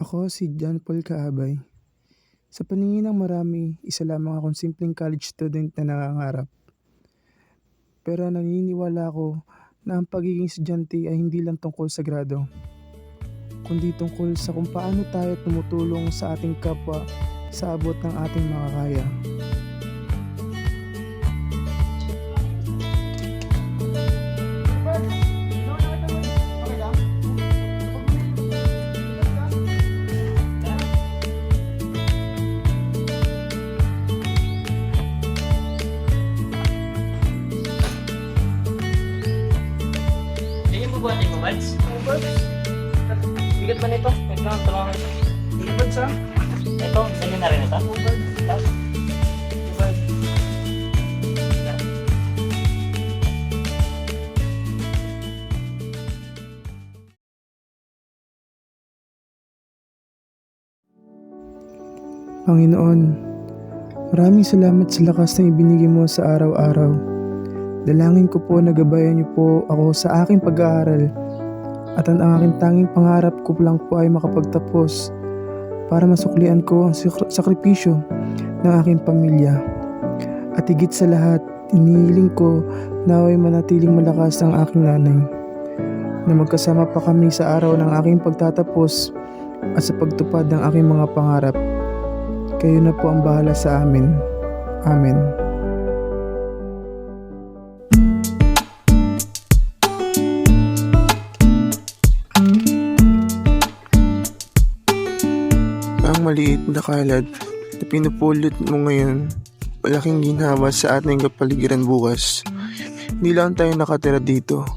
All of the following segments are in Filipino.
Ako si John Paul Kaabay. Sa paningin ng marami, isa lamang akong simpleng college student na nangangarap. Pero naniniwala ako na ang pagiging estudyante ay hindi lang tungkol sa grado, kundi tungkol sa kung paano tayo tumutulong sa ating kapwa sa abot ng ating makakaya. Yan yung bubuhatin mo, Mads? Bigat ba nito? Wait lang, tulungan ko. Ibad sa? Ito, ganyan na rin ito? Panginoon, maraming salamat sa lakas na ibinigay mo sa araw-araw. Dalangin ko po na gabayan niyo po ako sa aking pag-aaral at ang aking tanging pangarap ko lang po ay makapagtapos para masuklian ko ang sakripisyo ng aking pamilya. At higit sa lahat, inihiling ko na ay manatiling malakas ang aking nanay, na magkasama pa kami sa araw ng aking pagtatapos at sa pagtupad ng aking mga pangarap. Kayo na po ang bahala sa amin. Amen. Ang maliit na kalat na pinupulot mo ngayon, malaking ginhawa sa ating kapaligiran bukas. Hindi lang tayo nakatira dito.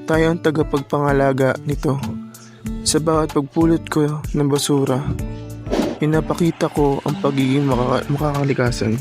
Tayo ang tagapagpangalaga nito. Sa bawat pagpulot ko ng basura, pinapakita ko ang pagiging makakalikasan.